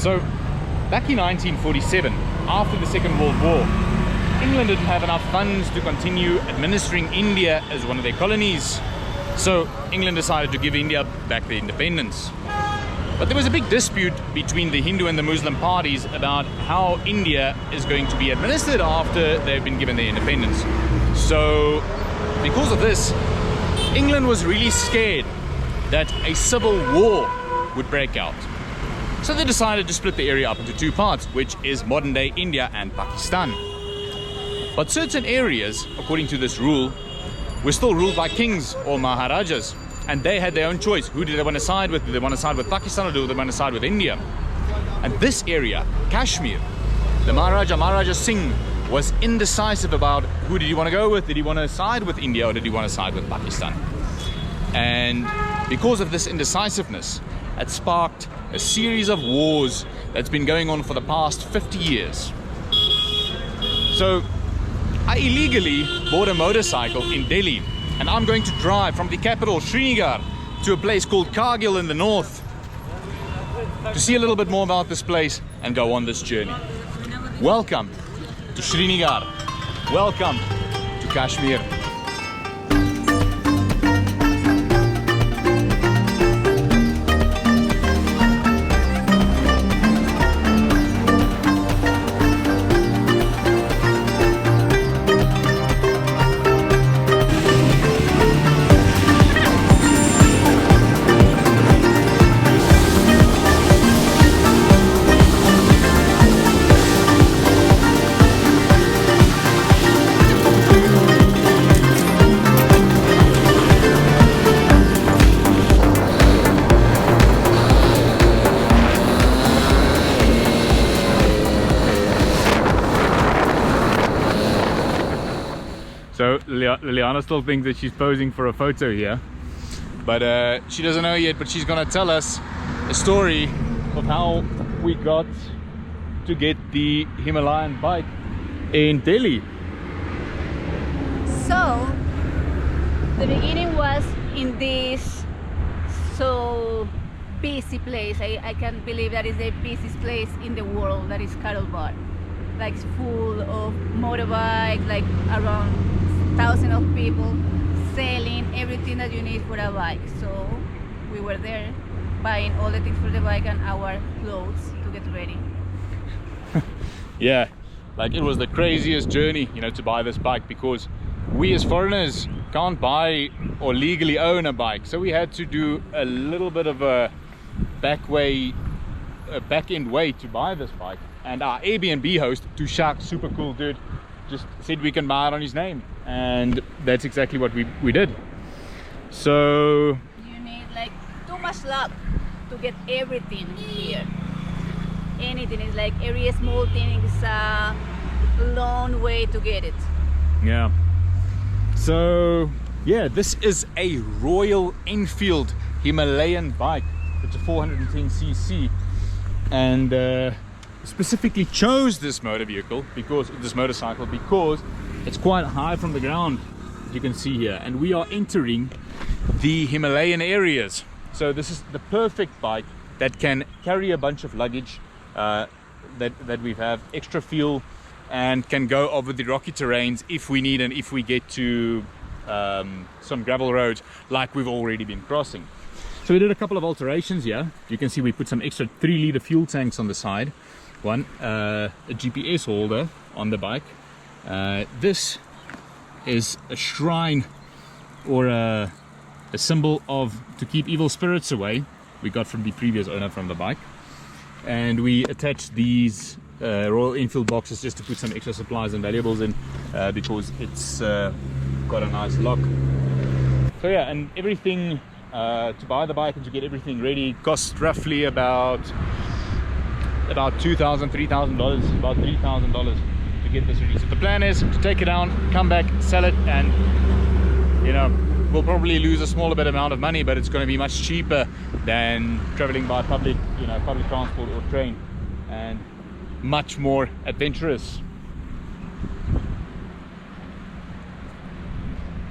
So, back in 1947, after the Second World War, England didn't have enough funds to continue administering India as one of their colonies. So, England decided to give India back their independence. But there was a big dispute between the Hindu and the Muslim parties about how India is going to be administered after they've been given their independence. So, because of this, England was really scared that a civil war would break out. So they decided to split the area up into two parts, which is modern-day India and Pakistan. But certain areas, according to this rule, were still ruled by kings or maharajas, and they had their own choice. Who did they want to side with? Did they want to side with Pakistan or do they want to side with India? And this area, Kashmir, the Maharaja Singh was indecisive about who did he want to go with. Did he want to side with India or did he want to side with Pakistan? And because of this indecisiveness, it sparked a series of wars that's been going on for the past 50 years. So I illegally bought a motorcycle in Delhi, and I'm going to drive from the capital Srinagar to a place called Kargil in the north to see a little bit more about this place and go on this journey. Welcome to Srinagar. Welcome to Kashmir. So Liliana still thinks that she's posing for a photo here, but she doesn't know yet, but she's gonna tell us a story of how we got to get the Himalayan bike in Delhi. So the beginning was in this so busy place. I can't believe that is the busiest place in the world, that is Kargil. Like full of motorbikes, like around 1,000 of people selling everything that you need for a bike. So we were there buying all the things for the bike and our clothes to get ready. Yeah, like it was the craziest journey, you know, to buy this bike, because we as foreigners can't buy or legally own a bike. So we had to do a little bit of a back-end way to buy this bike. And our Airbnb host, Tushak, super cool dude, just said we can buy it on his name. And that's exactly what we did. So you need like too much luck to get everything here. Anything is like every small thing is a long way to get it. yeah. So yeah, this is a Royal Enfield Himalayan bike. It's a 410cc, and specifically chose this motorcycle because it's quite high from the ground, as you can see here, and we are entering the Himalayan areas. So this is the perfect bike that can carry a bunch of luggage, that we have extra fuel, and can go over the rocky terrains if we need, and if we get to some gravel roads like we've already been crossing. So we did a couple of alterations here. You can see we put some extra 3-liter fuel tanks on the side. One, a GPS holder on the bike. This is a shrine, or a symbol to keep evil spirits away. We got from the previous owner from the bike. And we attached these Royal Enfield boxes just to put some extra supplies and valuables in, because it's got a nice lock. So yeah, and everything to buy the bike and to get everything ready cost roughly about $2,000, $3,000, about $3,000 to get this ready. So the plan is to take it down, come back, sell it, and you know, we'll probably lose a smaller bit amount of money, but it's going to be much cheaper than traveling by public transport or train, and much more adventurous.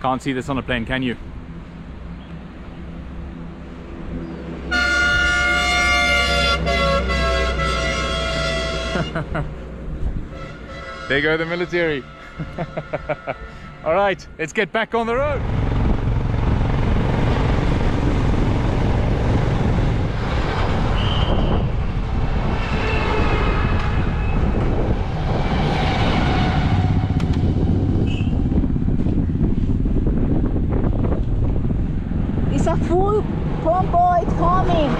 Can't see this on a plane, can you? There go the military. All right, let's get back on the road. It's a full convoy coming.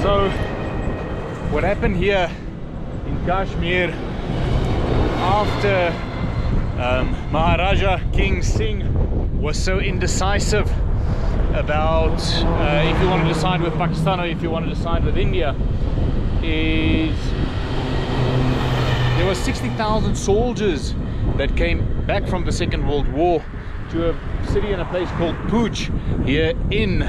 So, what happened here in Kashmir after Maharaja King Singh was so indecisive about if you want to decide with Pakistan or if you want to decide with India, is there were 60,000 soldiers that came back from the Second World War to a city in a place called Puj here in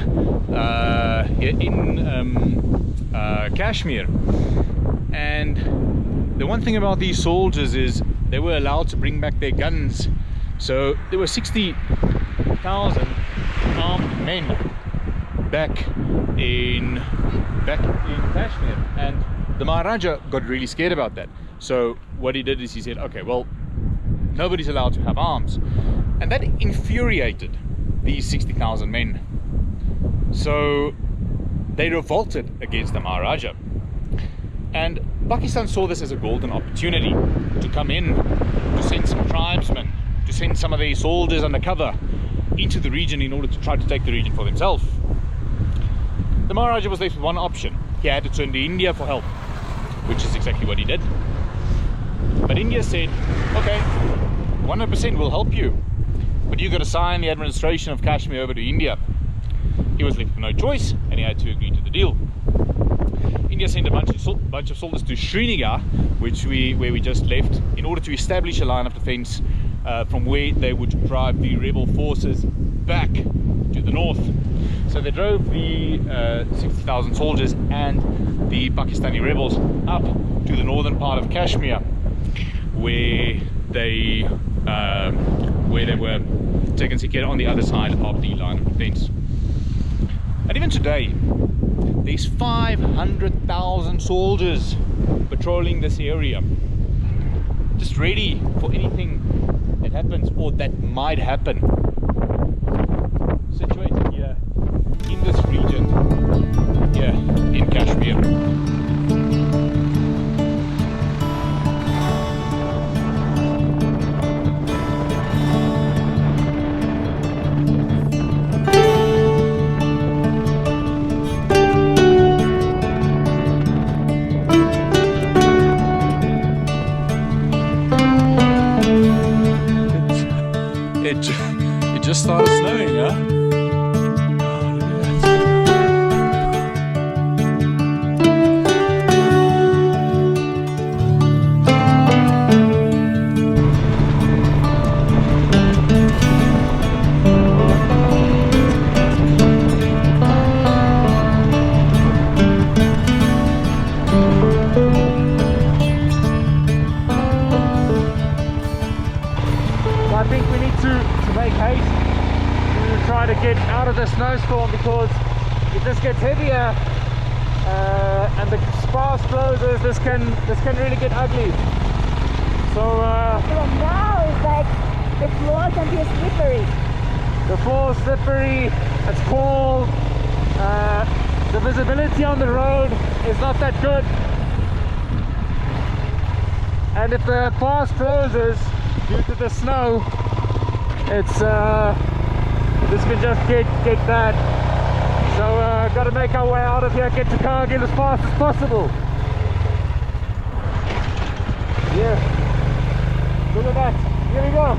Kashmir. And the one thing about these soldiers is they were allowed to bring back their guns. So there were 60,000 armed men back in Kashmir, and the Maharaja got really scared about that. So what he did is he said, okay, well, nobody's allowed to have arms, and that infuriated these 60,000 men. So they revolted against the Maharaja, and Pakistan saw this as a golden opportunity to come in, to send some tribesmen, to send some of their soldiers undercover into the region in order to try to take the region for themselves. The Maharaja was left with one option. He had to turn to India for help, which is exactly what he did. But India said, okay, 100% will help you, but you got to sign the administration of Kashmir over to India. He was left with no choice, and he had to agree to the deal. India sent a bunch of soldiers to Srinagar, where we just left, in order to establish a line of defense from where they would drive the rebel forces back to the north. So they drove the 60,000 soldiers and the Pakistani rebels up to the northern part of Kashmir, where they were taken secure on the other side of the line of defense. And even today, there's 500,000 soldiers patrolling this area, just ready for anything that happens or that might happen. Situated here in this region, here in Kashmir. It just started snowing, huh? Oh, look at that. So I think we need to make haste to try to get out of the snowstorm, because if this gets heavier and the sparse closes, this can really get ugly. So From now, it's like the floor can be slippery. the floor is slippery, it's cold, the visibility on the road is not that good, and if the pass closes due to the snow, it's this can just get bad. So got to make our way out of here, get to Kargil as fast as possible. Yeah, look at that, here we go.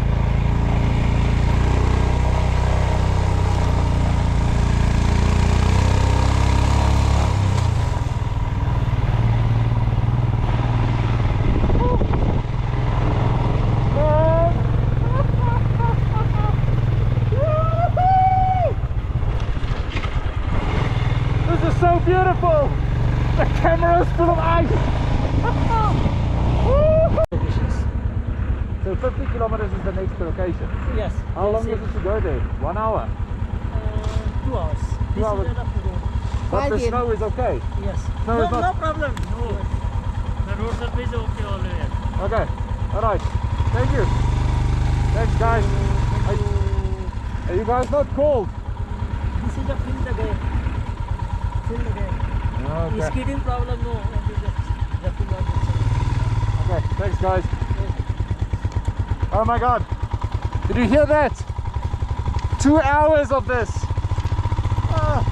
So beautiful! The camera is full of ice! So 50 kilometers is the next location. Yes. How long is it to go there? 1 hour? 2 hours. 2 hours. This is enough to go. But the Kargil. snow is okay? Yes. No, it's not. No problem. No. The road surface is okay always. Okay, alright. Thank you. Thanks guys. Are you guys not cold? This is the field again. Field again. Okay. Skidding problem, no. Just Okay, thanks guys. Oh my god. Did you hear that? 2 hours of this. Ah.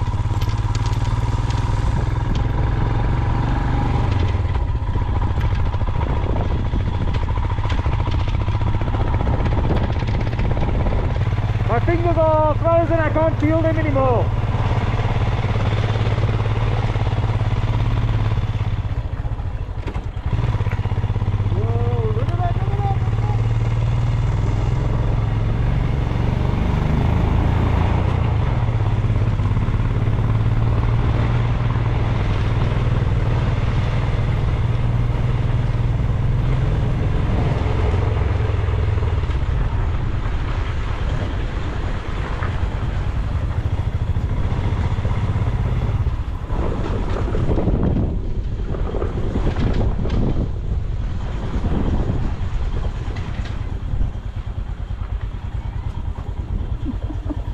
My fingers are frozen, I can't feel them anymore. Whoa, look at that, look at that, look at that.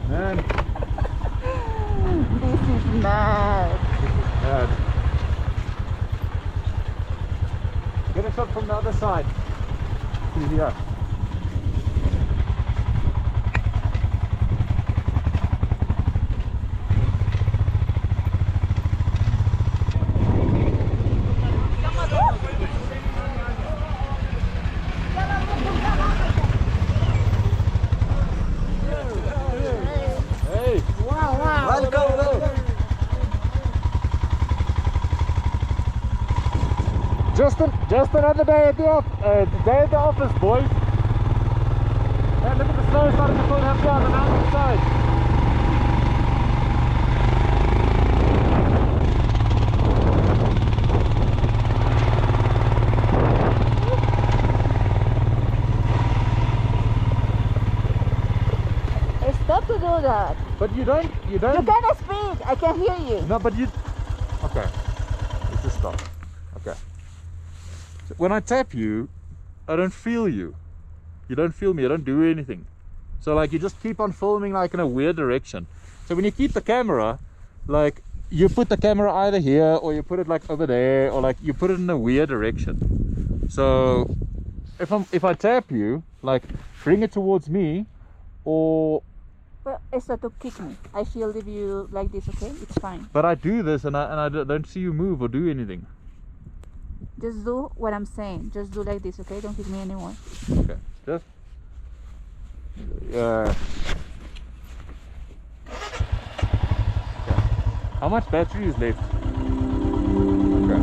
Man, This is mad. bad. Get a shot from the other side. Easier. Hey, Welcome. just another day at the office, boys. Hey, look at the snow starting to fall halfway on the mountain side. Stop to do that. But you don't. You cannot speak. I can hear you. No, but you. Okay. Let's just stop. Okay. So when I tap you, I don't feel you. You don't feel me. I don't do anything. So like you just keep on filming like in a weird direction. So when you keep the camera, like you put the camera either here or you put it like over there or like you put it in a weird direction. So if I tap you, like bring it towards me, or. Well, it's not to kick me. I feel if you like this, okay? It's fine. But I do this and I don't see you move or do anything. Just do what I'm saying. Just do like this, okay? Don't kick me anymore. Okay, just okay. How much battery is left? Okay.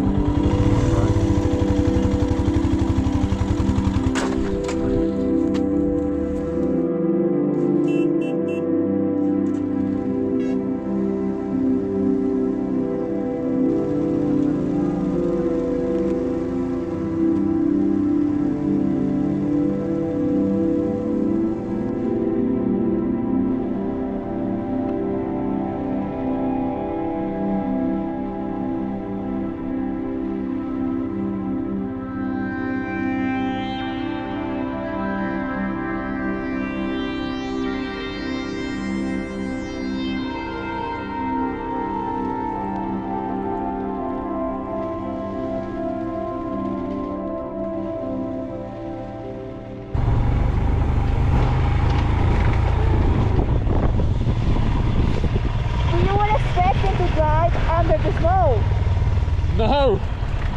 Under the snow. No,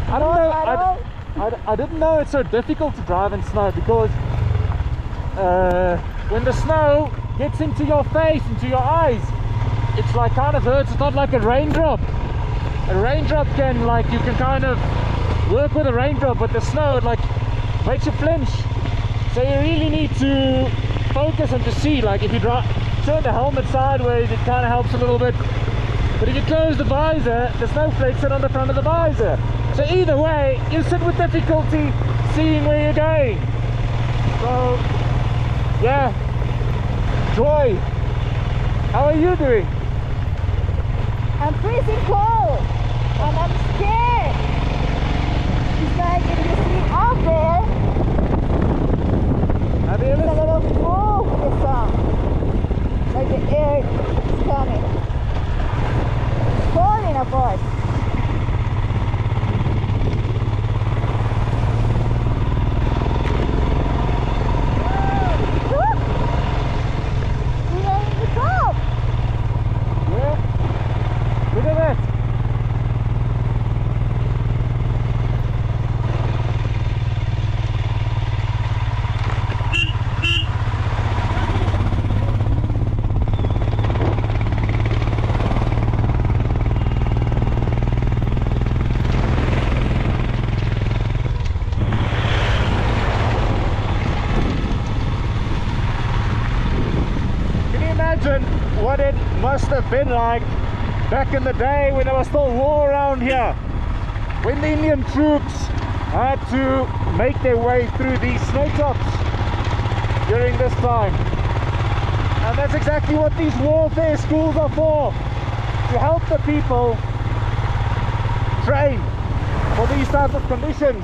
I don't know. At all? I didn't know it's so difficult to drive in snow because when the snow gets into your face, into your eyes, it's like kind of hurts. It's not like a raindrop. A raindrop can like you can kind of work with a raindrop, but the snow it like makes you flinch. So you really need to focus and to see. Like if you turn the helmet sideways, it kind of helps a little bit. But if you close the visor, the snowflakes sit on the front of the visor. So either way, you sit with difficulty seeing where you're going. So, yeah. Joy, how are you doing? I'm freezing cold and I'm scared. It's like if you see out there, Have you it's a listened? little move the sound. Like the air is coming. It's falling apart. Look at that! Can you imagine what it must have been like back in the day when there was still war around here, when the Indian troops had to make their way through these snowtops during this time? And that's exactly what these warfare schools are for, to help the people train for these types of conditions.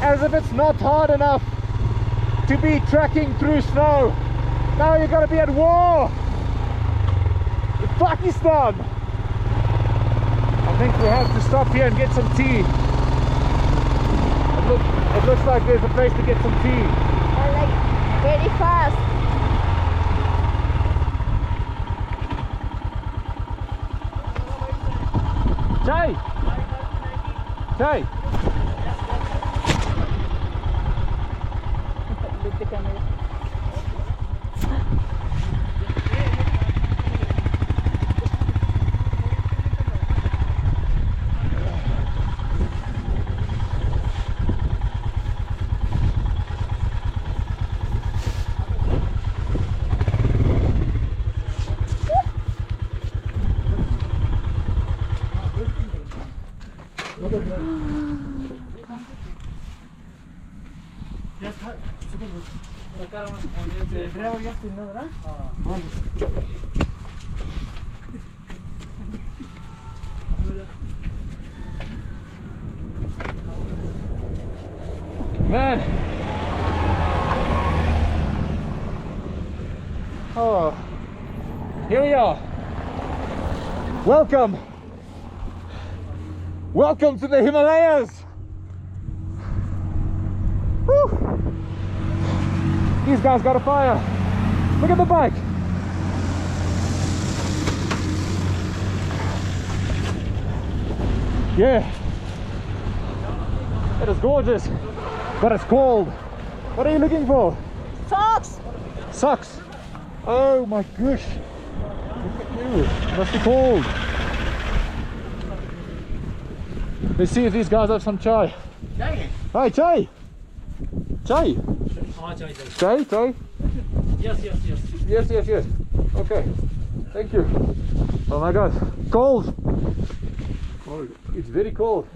As if it's not hard enough to be trekking through snow, now you're gonna be at war with Pakistan. I think we have to stop here and get some tea. It looks like there's a place to get some tea. Like very fast. Chai! Chai! Look the camera. Man! Oh, here we are. Welcome! Welcome to the Himalayas! Whew. These guys got a fire. Look at the bike. Yeah. It is gorgeous, but it's cold. What are you looking for? Socks! Socks. Oh my gosh. Look at you. It must be cold. Let's see if these guys have some chai. Hi, chai. Chai. Chai, chai. Yes. Okay. Thank you. Oh my god. Cold. It's very cold.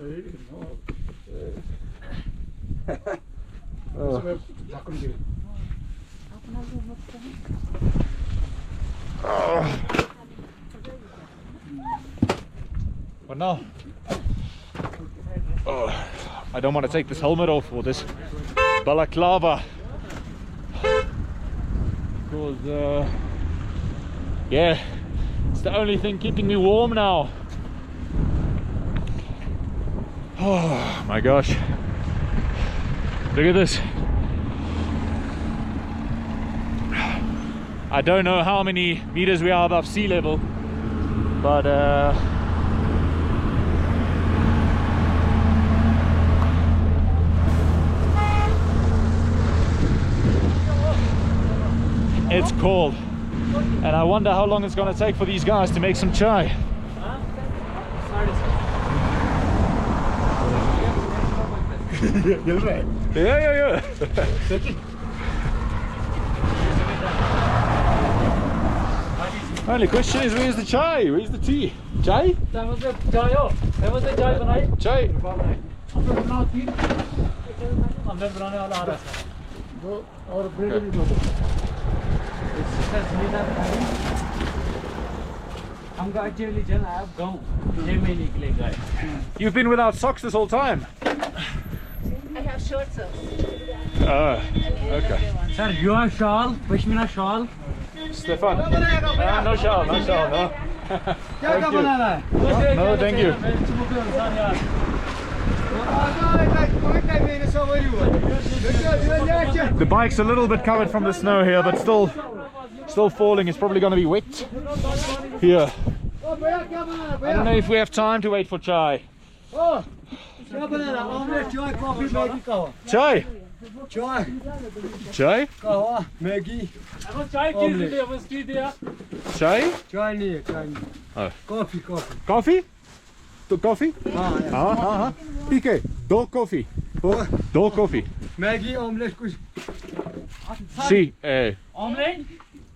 Oh. Oh. What now? Oh. I don't want to take this helmet off or this balaclava, because yeah, it's the only thing keeping me warm now. Oh my gosh, look at this. I don't know how many meters we are above sea level, but it's cold, and I wonder how long it's going to take for these guys to make some chai. Yeah. Only question is, where's the chai? Where's the tea? Chai? Chai? अंदर बनाने वाला आ रहा है वो और bread भी दो हमका एक्चुअली जन आप गांव ये में निकले गए You've been without socks this whole time. I have short socks. Okay. Sir you are shawl pashmina shawl Stefan. No shawl, no shawl, no. क्या क्या बना रहा है No, thank you. The bike's a little bit covered from the snow here, but still falling. It's probably going to be wet here. I don't know if we have time to wait for chai. क्या बना रहा omelette चाय coffee Maggi कहवा Chai? चाय Chai? कहवा Maggi अब चाय की दे अब स्ट्री दे Chai? चाय नहीं है चाय नहीं Oh. Coffee coffee Coffee? To coffee? हाँ PK, do coffee. Do coffee. Maggi omelette कुछ Si, omelette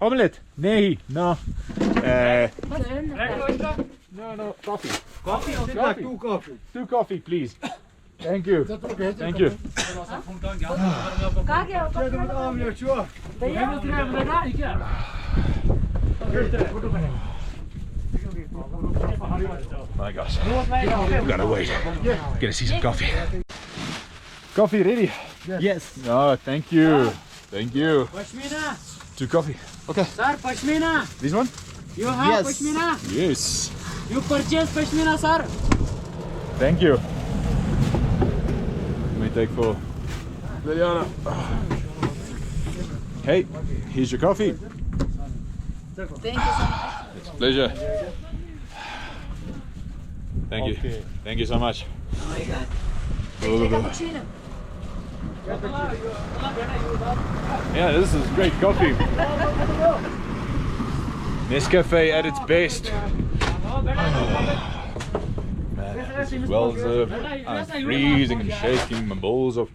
omelette? Nee, no. Red No, coffee. Coffee Coffee. Two coffee, please. Thank you. Thank you. कहाँ गया वो? ऑमलेट चाय My gosh. Gotta wait. Gotta see some coffee. Coffee ready? Yes Oh, thank you. Thank you. Pashmina Two coffee. Okay. Sir pashmina This one? You have pashmina Yes. You purchase pashmina sir Thank you. Let me take for Liliana. Hey, here's your coffee. Thank you so much. It's a pleasure. Thank you. Thank you so much. Cappuccino. Yeah, this is great coffee. Nescafe at its best. Man, this is well deserved. I'm freezing and shaking. My balls off.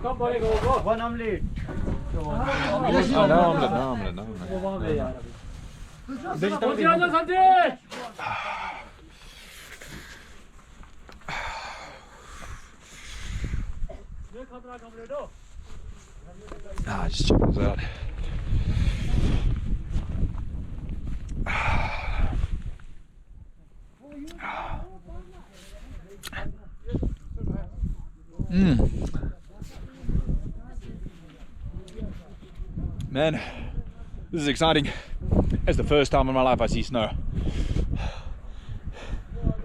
One omelette Oh, no omelette, no omelette, no omelette. Just check this out. Man, this is exciting. It's the first time in my life I see snow.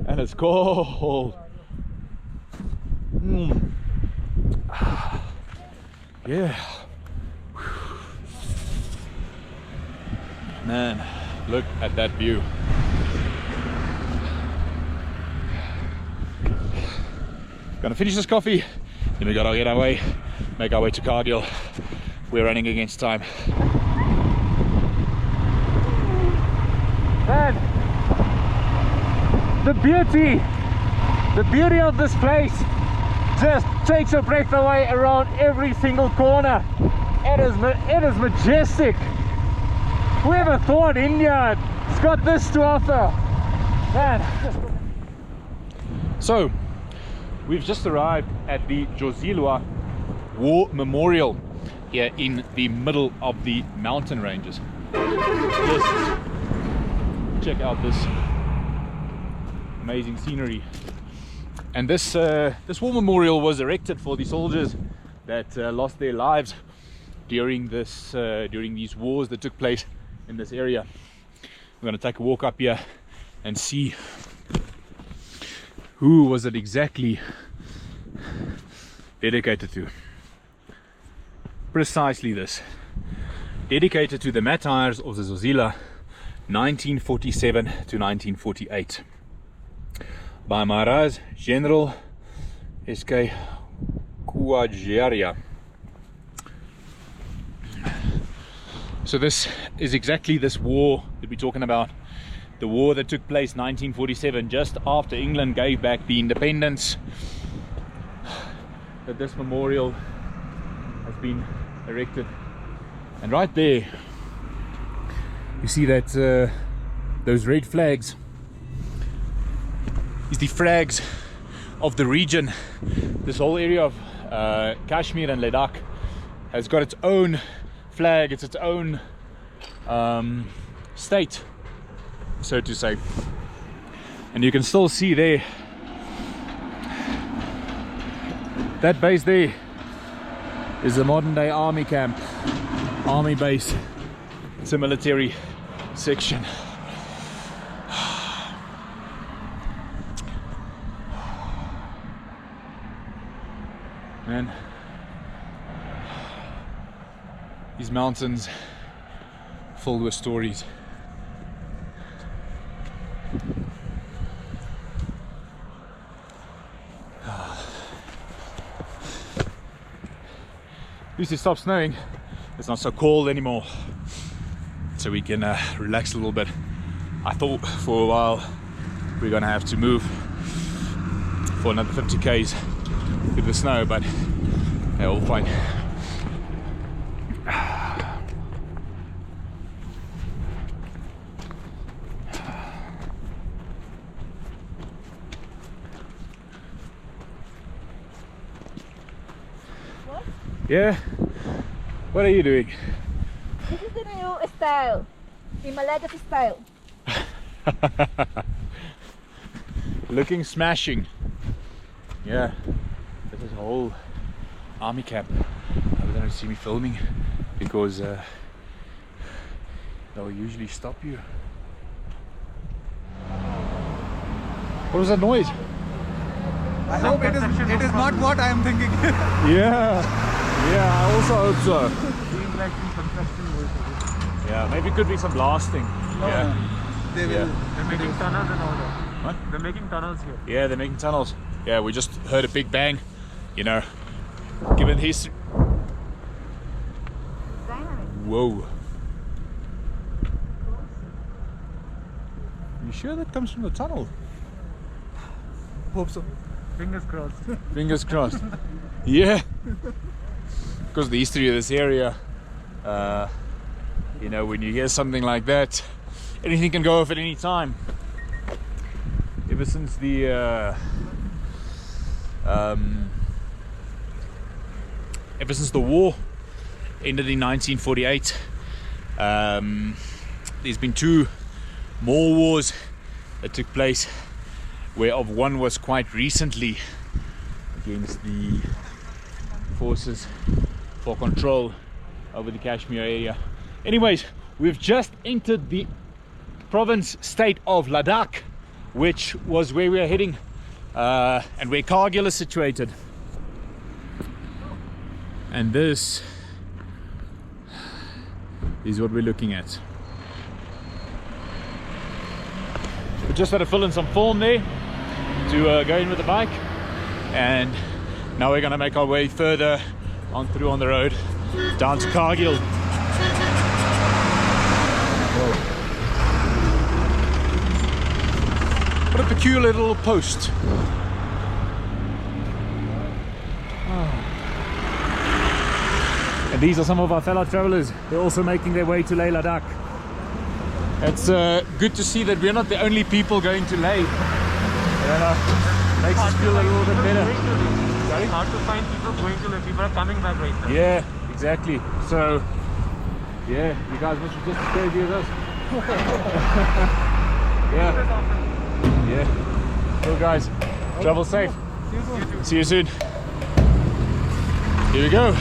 And it's cold. Yeah. Man, look at that view. Gonna finish this coffee, then we gotta get our way, make our way to Kargil. We're running against time. Man, the beauty of this place just takes your breath away around every single corner. It is majestic. Whoever thought India has got this to offer? Man. So, we've just arrived at the Zojila War Memorial here in the middle of the mountain ranges. Just check out this amazing scenery. And this war memorial was erected for the soldiers that lost their lives during these wars that took place in this area. We're going to take a walk up here and see who was it exactly dedicated to. Precisely this. Dedicated to the martyrs of the Zojila, 1947 to 1948. By Maharaj General Escalation. So this is exactly this war that we're talking about. The war that took place 1947, just after England gave back the independence. That this memorial has been erected. And right there, you see that those red flags is the flags of the region. This whole area of Kashmir and Ladakh has got its own flag, it's its own state, so to say. And you can still see there, that base there is a modern day army camp, army base. It's a military section. Man, these mountains filled with stories. At least it stopped snowing. It's not so cold anymore, so we can relax a little bit. I thought for a while we're gonna have to move for another 50 k's with the snow, but yeah, all fine. What? Yeah? What are you doing? This is the new style, Himalayan style. Looking smashing. Yeah, this is a whole army camp. I hope they don't see me filming because they'll usually stop you. What was that noise? I hope it is not what I am thinking. Yeah, I also hope so. Seems like some construction work. Yeah, maybe it could be some blasting. Yeah. They will. Yeah. They're making tunnels and all that. What? They're making tunnels here. Yeah, they're making tunnels. Yeah, we just heard a big bang. You know, given history. Whoa. You sure that comes from the tunnel? Hope so. Fingers crossed. Fingers crossed. Yeah. Because the history of this area, you know, when you hear something like that, anything can go off at any time. Ever since the war ended in 1948, there's been two more wars that took place, whereof one was quite recently against the forces for control over the Kashmir area. Anyways, we've just entered the province state of Ladakh, which was where we are heading and where Kargil is situated. And this is what we're looking at. We just had to fill in some film there to go in with the bike, and now we're going to make our way further on through on the road down to Kargil. Whoa. What a peculiar little post. And these are some of our fellow travelers. They're also making their way to Leh Ladakh. It's good to see that we're not the only people going to Leh. Makes us feel a little bit better. It's hard to find people going to Leh. People are coming back right now. Yeah, exactly. So, yeah, you guys must be just as crazy as us. Yeah. Yeah. Cool, guys. Travel safe. See you soon. Here we go.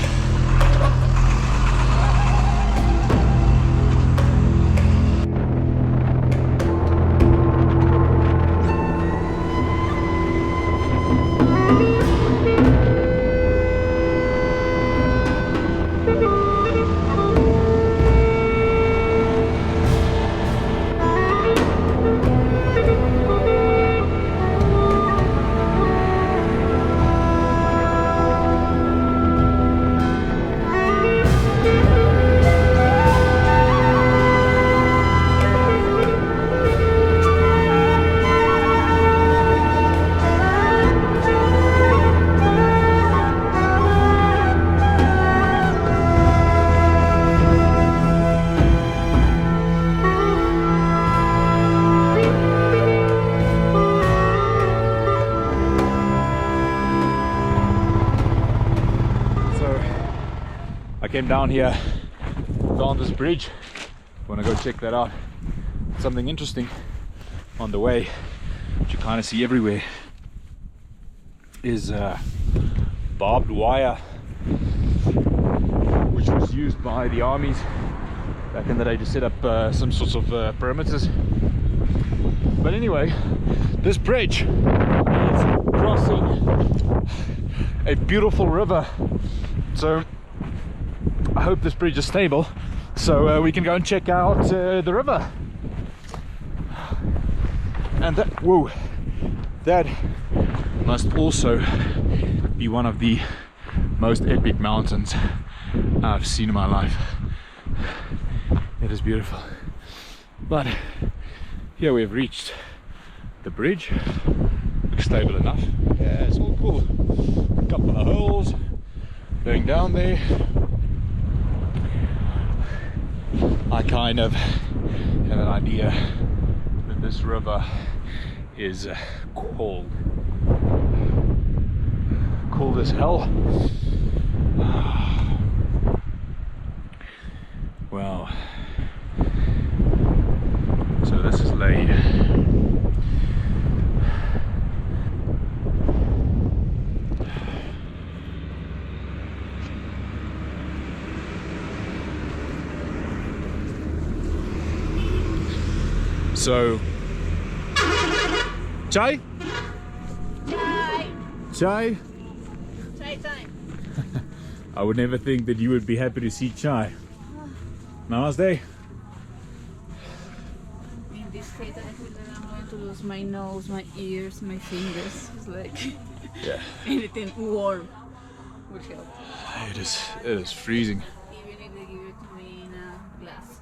I came down here, found this bridge. Want to go check that out. Something interesting on the way, which you kind of see everywhere, is barbed wire, which was used by the armies back in the day to set up some sorts of perimeters. But anyway, this bridge is crossing a beautiful river, so I hope this bridge is stable so we can go and check out the river. And that, whoa, that must also be one of the most epic mountains I've seen in my life. It is beautiful. But here we have reached the bridge. Looks stable enough. Yeah, it's all cool. A couple of holes going down there. I kind of have an idea that this river is cold as hell. Wow. So this is laid. So, chai? Chai! Chai? Chai time. I would never think that you would be happy to see chai. Namaste. In this case, I feel that I'm going to lose my nose, my ears, my fingers. It's like Yeah. anything warm would help. It is freezing. Even if they give it to me in a glass.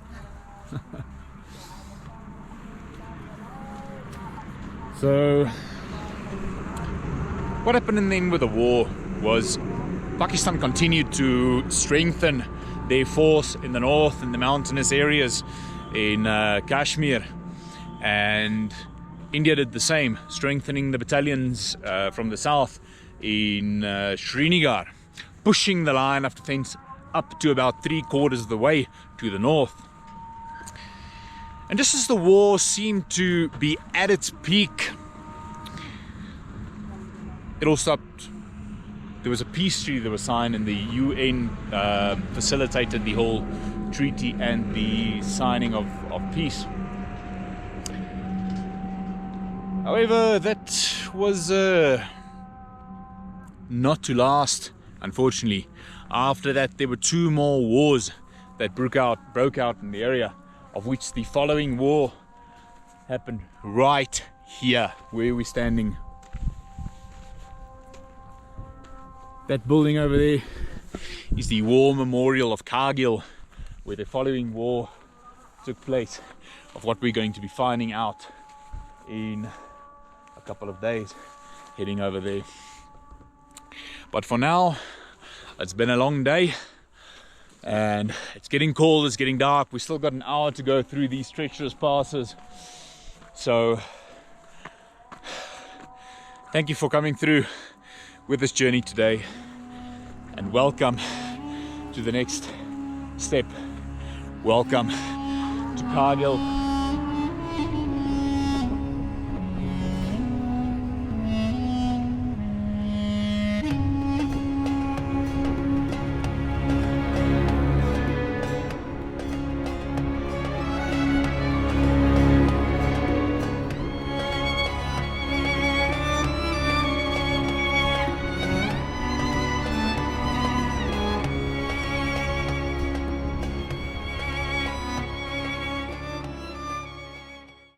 So, what happened then with the war was Pakistan continued to strengthen their force in the north, in the mountainous areas in Kashmir, and India did the same, strengthening the battalions from the south in Srinagar, pushing the line of defense up to about 3/4 of the way to the north. And just as the war seemed to be at its peak, it all stopped. There was a peace treaty that was signed, and the UN facilitated the whole treaty and the signing of peace. However, that was not to last, unfortunately. After that, there were 2 more wars that broke out in the area, of which the following war happened right here where we're standing. That building over there is the war memorial of Kargil, where the following war took place, of what we're going to be finding out in a couple of days, heading over there. But for now, it's been a long day and it's getting cold, it's getting dark. We still got an hour to go through these treacherous passes. So thank you for coming through with this journey today, and welcome to the next step. Welcome to Kargil.